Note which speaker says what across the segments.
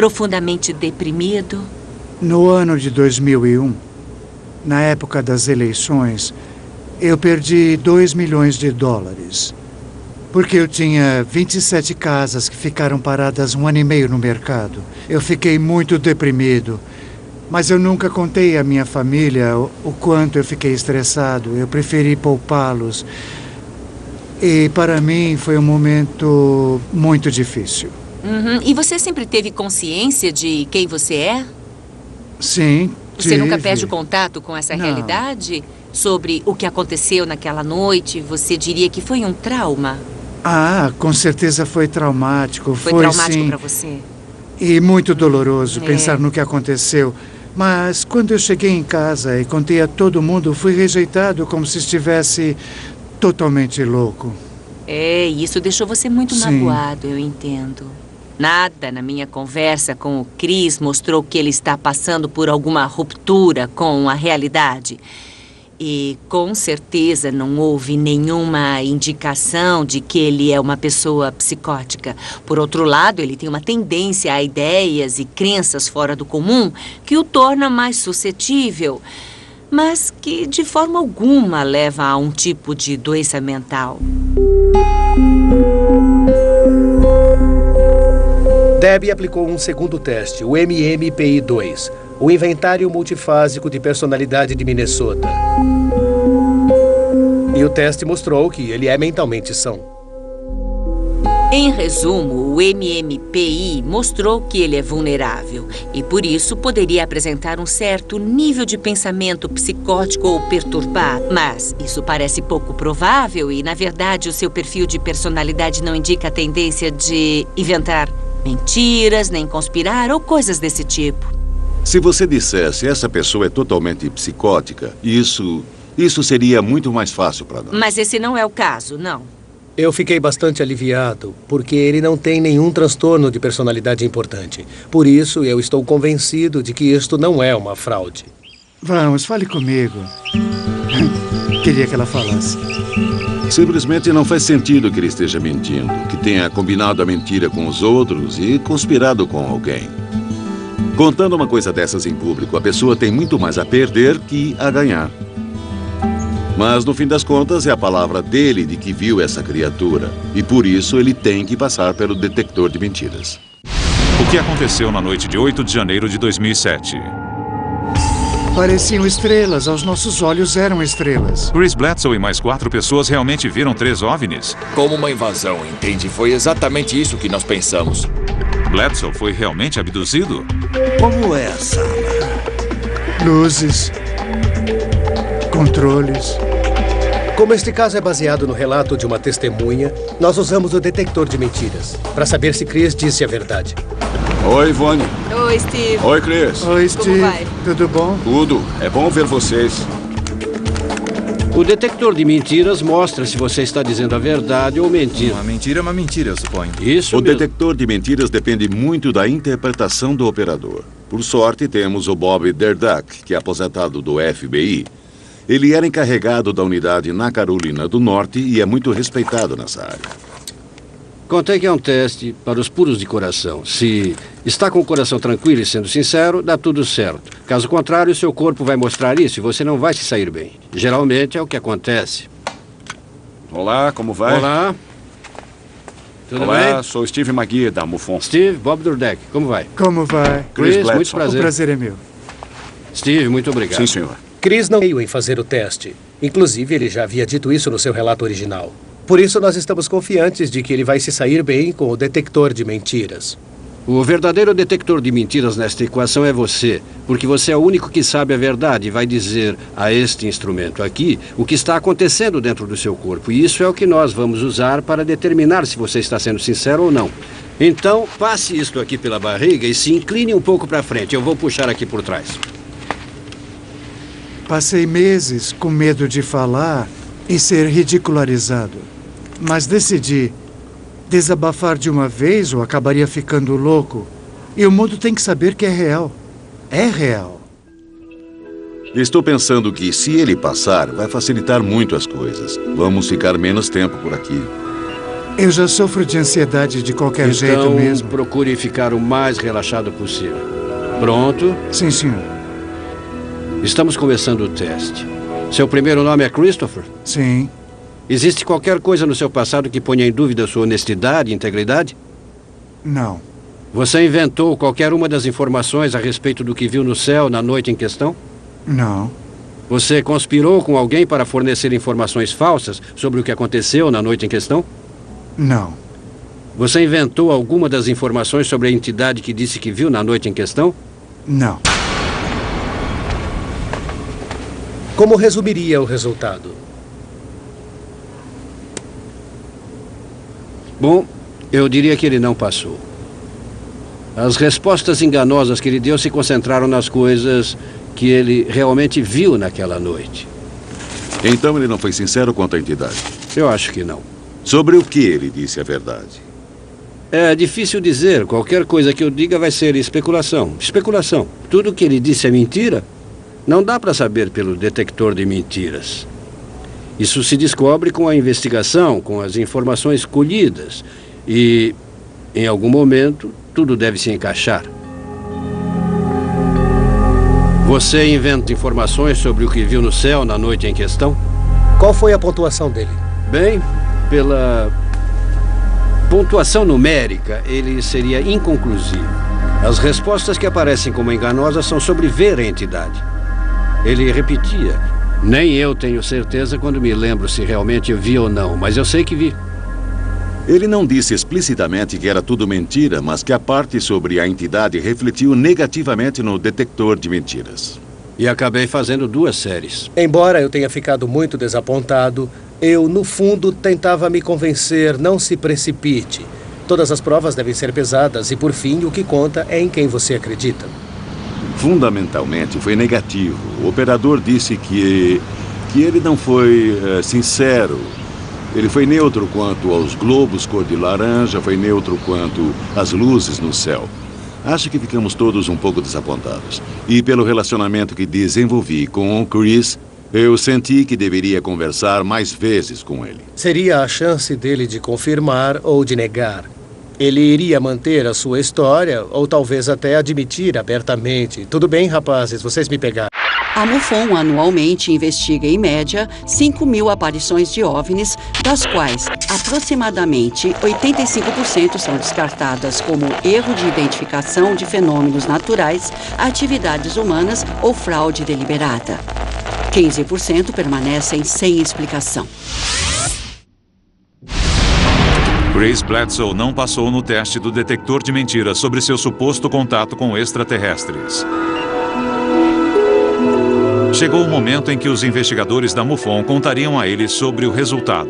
Speaker 1: profundamente deprimido?
Speaker 2: No ano de 2001, na época das eleições, eu perdi 2 milhões de dólares. Porque eu tinha 27 casas que ficaram paradas 1 ano e meio no mercado. Eu fiquei muito deprimido. Mas eu nunca contei à minha família o quanto eu fiquei estressado. Eu preferi poupá-los. E para mim foi um momento muito difícil.
Speaker 1: E você sempre teve consciência de quem você é?
Speaker 2: Sim,
Speaker 1: Você nunca perde o contato com essa
Speaker 2: Não.
Speaker 1: realidade? Sobre o que aconteceu naquela noite, você diria que foi um trauma?
Speaker 2: Ah, com certeza foi traumático.
Speaker 1: Foi traumático
Speaker 2: sim.
Speaker 1: para você?
Speaker 2: E muito doloroso
Speaker 1: É.
Speaker 2: pensar no que aconteceu. Mas quando eu cheguei em casa e contei a todo mundo, fui rejeitado como se estivesse totalmente louco.
Speaker 1: Isso deixou você muito
Speaker 2: Sim.
Speaker 1: magoado, eu entendo. Nada na minha conversa com o Chris mostrou que ele está passando por alguma ruptura com a realidade. E com certeza não houve nenhuma indicação de que ele é uma pessoa psicótica. Por outro lado, ele tem uma tendência a ideias e crenças fora do comum que o torna mais suscetível, mas que de forma alguma leva a um tipo de doença mental.
Speaker 3: Debbie aplicou um segundo teste, o MMPI-2, o Inventário Multifásico de Personalidade de Minnesota. E o teste mostrou que ele é mentalmente são.
Speaker 1: Em resumo, o MMPI mostrou que ele é vulnerável e, por isso, poderia apresentar um certo nível de pensamento psicótico ou perturbado. Mas isso parece pouco provável e, na verdade, o seu perfil de personalidade não indica a tendência de inventar mentiras, nem conspirar ou coisas desse tipo.
Speaker 4: Se você dissesse essa pessoa é totalmente psicótica, isso seria muito mais fácil para nós.
Speaker 1: Mas esse não é o caso, não.
Speaker 3: Eu fiquei bastante aliviado, porque ele não tem nenhum transtorno de personalidade importante. Por isso, eu estou convencido de que isto não é uma fraude.
Speaker 2: Vamos, fale comigo. Queria que ela falasse.
Speaker 4: Simplesmente não faz sentido que ele esteja mentindo, que tenha combinado a mentira com os outros e conspirado com alguém. Contando uma coisa dessas em público, a pessoa tem muito mais a perder que a ganhar. Mas, no fim das contas, é a palavra dele de que viu essa criatura. E por isso ele tem que passar pelo detector de mentiras.
Speaker 5: O que aconteceu na noite de 8 de janeiro de 2007?
Speaker 2: Pareciam estrelas, aos nossos olhos eram estrelas.
Speaker 5: Chris Bledsoe e mais 4 pessoas realmente viram 3 OVNIs.
Speaker 6: Como uma invasão, entende? Foi exatamente isso que nós pensamos.
Speaker 5: Bledsoe foi realmente abduzido?
Speaker 7: Como é a sala?
Speaker 2: Luzes, controles.
Speaker 3: Como este caso é baseado no relato de uma testemunha, nós usamos o detector de mentiras para saber se Chris disse a verdade.
Speaker 4: Oi, Ivone.
Speaker 1: Oi, Steve.
Speaker 4: Oi, Chris.
Speaker 2: Oi, Steve.
Speaker 1: vai?
Speaker 2: Tudo bom?
Speaker 4: Tudo. É bom ver vocês.
Speaker 8: O detector de mentiras mostra se você está dizendo a verdade ou mentindo.
Speaker 9: Uma mentira é uma mentira, eu suponho.
Speaker 8: Isso
Speaker 4: O
Speaker 8: mesmo.
Speaker 4: detector de mentiras depende muito da interpretação do operador. Por sorte, temos o Bob Derdak, que é aposentado do FBI. Ele era encarregado da unidade na Carolina do Norte e é muito respeitado nessa área.
Speaker 8: Contei que é um teste para os puros de coração. Se está com o coração tranquilo e sendo sincero, dá tudo certo. Caso contrário, seu corpo vai mostrar isso e você não vai se sair bem. Geralmente é o que acontece.
Speaker 10: Olá, como vai?
Speaker 8: Olá. Tudo
Speaker 10: Olá,
Speaker 8: bem?
Speaker 10: sou Steve McGee, da MUFON.
Speaker 8: Steve, Bob Durdek, como vai?
Speaker 2: Como vai?
Speaker 8: Chris,
Speaker 10: Bledsoe.
Speaker 8: muito prazer.
Speaker 2: O prazer é meu.
Speaker 8: Steve, muito obrigado.
Speaker 10: Sim, senhor.
Speaker 3: Chris não veio em fazer o teste. Inclusive, ele já havia dito isso no seu relato original. Por isso, nós estamos confiantes de que ele vai se sair bem com o detector de mentiras.
Speaker 8: O verdadeiro detector de mentiras nesta equação é você, porque você é o único que sabe a verdade e vai dizer a este instrumento aqui o que está acontecendo dentro do seu corpo. E isso é o que nós vamos usar para determinar se você está sendo sincero ou não. Então, passe isto aqui pela barriga e se incline um pouco para frente. Eu vou puxar aqui por trás.
Speaker 2: Passei meses com medo de falar e ser ridicularizado. Mas decidi desabafar de uma vez ou acabaria ficando louco. E o mundo tem que saber que é real. É real.
Speaker 4: Estou pensando que, se ele passar, vai facilitar muito as coisas. Vamos ficar menos tempo por aqui.
Speaker 2: Eu já sofro de ansiedade de qualquer jeito mesmo.
Speaker 8: Então, procure ficar o mais relaxado possível. Pronto?
Speaker 2: Sim, senhor.
Speaker 8: Estamos começando o teste. Seu primeiro nome é Christopher?
Speaker 2: Sim.
Speaker 8: Existe qualquer coisa no seu passado que ponha em dúvida sua honestidade e integridade?
Speaker 2: Não.
Speaker 8: Você inventou qualquer uma das informações a respeito do que viu no céu na noite em questão?
Speaker 2: Não.
Speaker 8: Você conspirou com alguém para fornecer informações falsas sobre o que aconteceu na noite em questão?
Speaker 2: Não.
Speaker 8: Você inventou alguma das informações sobre a entidade que disse que viu na noite em questão?
Speaker 2: Não.
Speaker 3: Como resumiria o resultado?
Speaker 8: Bom, eu diria que ele não passou. As respostas enganosas que ele deu se concentraram nas coisas que ele realmente viu naquela noite.
Speaker 4: Então ele não foi sincero quanto à entidade?
Speaker 8: Eu acho que não.
Speaker 4: Sobre o que ele disse a verdade?
Speaker 8: É difícil dizer. Qualquer coisa que eu diga vai ser especulação. Especulação. Tudo que ele disse é mentira? Não dá para saber pelo detector de mentiras. Isso se descobre com a investigação, com as informações colhidas. E, em algum momento, tudo deve se encaixar. Você inventa informações sobre o que viu no céu na noite em questão?
Speaker 3: Qual foi a pontuação dele?
Speaker 8: Bem, pela pontuação numérica, ele seria inconclusivo. As respostas que aparecem como enganosas são sobre ver a entidade. Ele repetia: nem eu tenho certeza quando me lembro se realmente eu vi ou não, mas eu sei que vi.
Speaker 4: Ele não disse explicitamente que era tudo mentira, mas que a parte sobre a entidade refletiu negativamente no detector de mentiras.
Speaker 8: E acabei fazendo 2 séries.
Speaker 3: Embora eu tenha ficado muito desapontado, eu, no fundo, tentava me convencer, não se precipite. Todas as provas devem ser pesadas e, por fim, o que conta é em quem você acredita.
Speaker 4: Fundamentalmente, foi negativo. O operador disse que ele não foi sincero. Ele foi neutro quanto aos globos cor de laranja, foi neutro quanto às luzes no céu. Acho que ficamos todos um pouco desapontados. E pelo relacionamento que desenvolvi com o Chris, eu senti que deveria conversar mais vezes com ele.
Speaker 3: Seria a chance dele de confirmar ou de negar. Ele iria manter a sua história ou talvez até admitir abertamente. Tudo bem, rapazes, vocês me pegaram.
Speaker 7: A MUFON anualmente investiga, em média, 5.000 aparições de OVNIs, das quais aproximadamente 85% são descartadas como erro de identificação de fenômenos naturais, atividades humanas ou fraude deliberada. 15% permanecem sem explicação.
Speaker 5: Grace Bledsoe não passou no teste do detector de mentiras sobre seu suposto contato com extraterrestres. Chegou o momento em que os investigadores da MUFON contariam a ele sobre o resultado.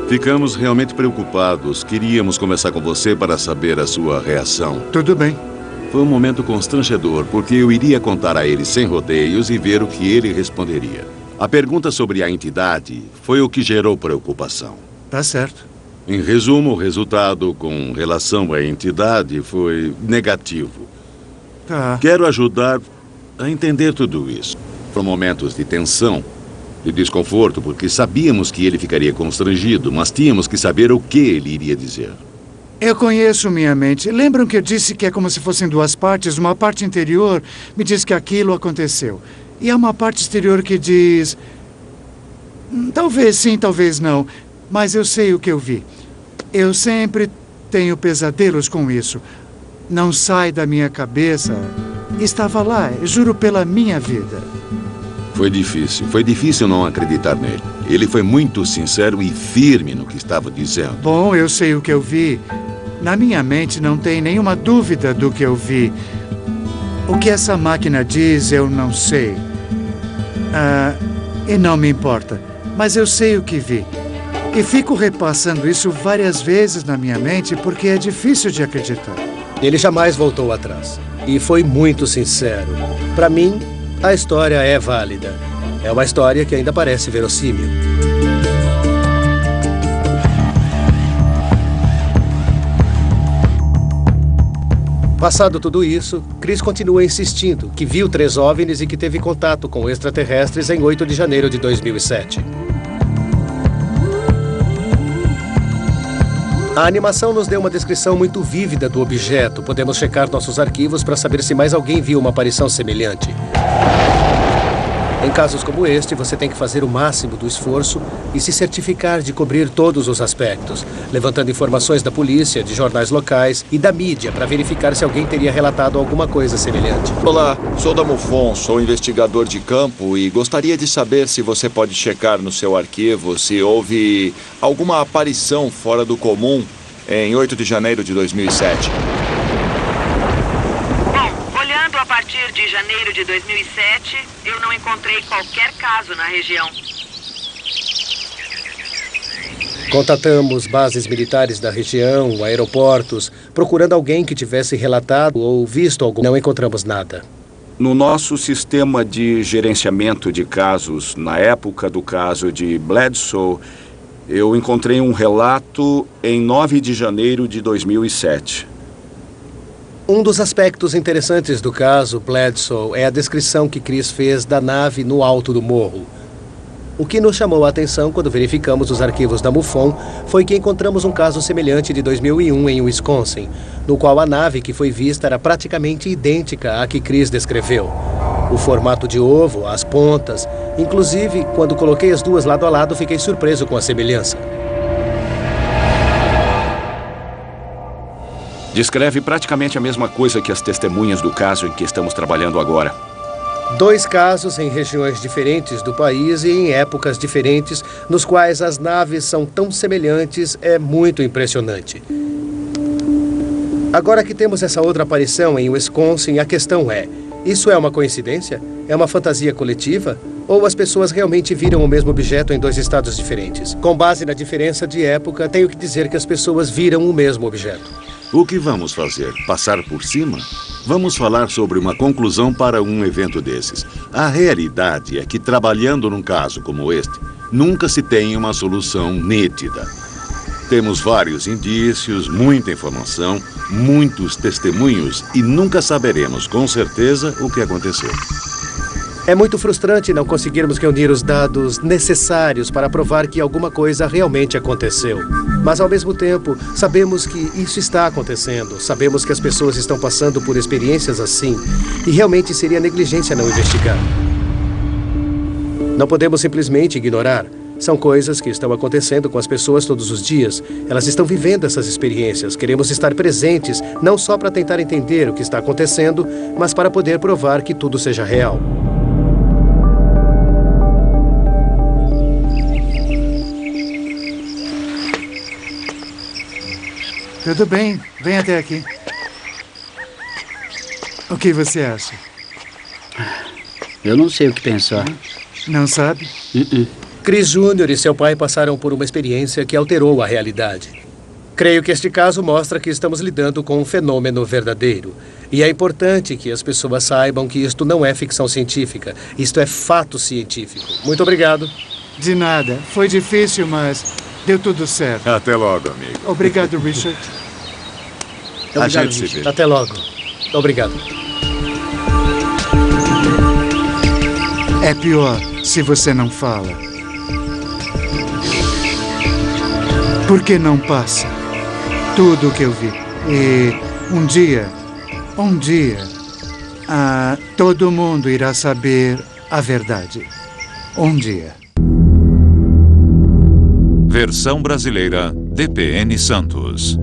Speaker 4: Ficamos realmente preocupados. Queríamos conversar com você para saber a sua reação.
Speaker 2: Tudo bem.
Speaker 4: Foi um momento constrangedor, porque eu iria contar a ele sem rodeios e ver o que ele responderia. A pergunta sobre a entidade foi o que gerou preocupação.
Speaker 2: Tá certo.
Speaker 4: Em resumo, o resultado com relação à entidade foi negativo.
Speaker 2: Tá.
Speaker 4: Quero ajudar a entender tudo isso. Foram momentos de tensão, de desconforto, porque sabíamos que ele ficaria constrangido, mas tínhamos que saber o que ele iria dizer.
Speaker 2: Eu conheço minha mente. Lembram que eu disse que é como se fossem 2 partes? Uma parte interior me diz que aquilo aconteceu. E há uma parte exterior que diz... talvez sim, talvez não. Mas eu sei o que eu vi. Eu sempre tenho pesadelos com isso. Não sai da minha cabeça. Estava lá, juro pela minha vida.
Speaker 4: Foi difícil não acreditar nele. Ele foi muito sincero e firme no que estava dizendo.
Speaker 2: Bom, eu sei o que eu vi. Na minha mente não tem nenhuma dúvida do que eu vi. O que essa máquina diz, eu não sei. E não me importa. Mas eu sei o que vi. E fico repassando isso várias vezes na minha mente porque é difícil de acreditar.
Speaker 3: Ele jamais voltou atrás. E foi muito sincero. Para mim, a história é válida. É uma história que ainda parece verossímil. Passado tudo isso, Chris continua insistindo que viu 3 OVNIs e que teve contato com extraterrestres em 8 de janeiro de 2007. A animação nos deu uma descrição muito vívida do objeto. Podemos checar nossos arquivos para saber se mais alguém viu uma aparição semelhante. Em casos como este, você tem que fazer o máximo do esforço e se certificar de cobrir todos os aspectos, levantando informações da polícia, de jornais locais e da mídia para verificar se alguém teria relatado alguma coisa semelhante.
Speaker 6: Olá, sou da MUFON, sou investigador de campo e gostaria de saber se você pode checar no seu arquivo se houve alguma aparição fora do comum em 8 de janeiro de 2007.
Speaker 9: A partir de janeiro de 2007, eu não encontrei qualquer caso na região.
Speaker 3: Contatamos bases militares da região, aeroportos, procurando alguém que tivesse relatado ou visto algum. Não encontramos nada.
Speaker 10: No nosso sistema de gerenciamento de casos, na época do caso de Bledsoe, eu encontrei um relato em 9 de janeiro de 2007.
Speaker 3: Um dos aspectos interessantes do caso Bledsoe é a descrição que Chris fez da nave no alto do morro. O que nos chamou a atenção quando verificamos os arquivos da MUFON foi que encontramos um caso semelhante de 2001 em Wisconsin, no qual a nave que foi vista era praticamente idêntica à que Chris descreveu. O formato de ovo, as pontas, inclusive, quando coloquei as duas lado a lado, fiquei surpreso com a semelhança.
Speaker 10: Descreve praticamente a mesma coisa que as testemunhas do caso em que estamos trabalhando agora.
Speaker 3: 2 casos em regiões diferentes do país e em épocas diferentes, nos quais as naves são tão semelhantes, é muito impressionante. Agora que temos essa outra aparição em Wisconsin, a questão é: isso é uma coincidência? É uma fantasia coletiva? Ou as pessoas realmente viram o mesmo objeto em 2 estados diferentes? Com base na diferença de época, tenho que dizer que as pessoas viram o mesmo objeto.
Speaker 4: O que vamos fazer? Passar por cima? Vamos falar sobre uma conclusão para um evento desses. A realidade é que, trabalhando num caso como este, nunca se tem uma solução nítida. Temos vários indícios, muita informação, muitos testemunhos e nunca saberemos com certeza o que aconteceu.
Speaker 3: É muito frustrante não conseguirmos reunir os dados necessários para provar que alguma coisa realmente aconteceu. Mas, ao mesmo tempo, sabemos que isso está acontecendo. Sabemos que as pessoas estão passando por experiências assim. E realmente seria negligência não investigar. Não podemos simplesmente ignorar. São coisas que estão acontecendo com as pessoas todos os dias. Elas estão vivendo essas experiências. Queremos estar presentes, não só para tentar entender o que está acontecendo, mas para poder provar que tudo seja real.
Speaker 2: Tudo bem, vem até aqui. O que você acha?
Speaker 11: Eu não sei o que pensar.
Speaker 2: Não sabe?
Speaker 3: Chris Jr. e seu pai passaram por uma experiência que alterou a realidade. Creio que este caso mostra que estamos lidando com um fenômeno verdadeiro. E é importante que as pessoas saibam que isto não é ficção científica. Isto é fato científico. Muito obrigado.
Speaker 2: De nada. Foi difícil, mas deu tudo certo.
Speaker 4: Até logo, amigo.
Speaker 2: Obrigado, Richard.
Speaker 4: A gente se vê.
Speaker 3: Até logo. Obrigado.
Speaker 2: É pior se você não fala. Porque não passa tudo o que eu vi. E um dia, todo mundo irá saber a verdade. Um dia.
Speaker 5: Versão brasileira, DPN Santos.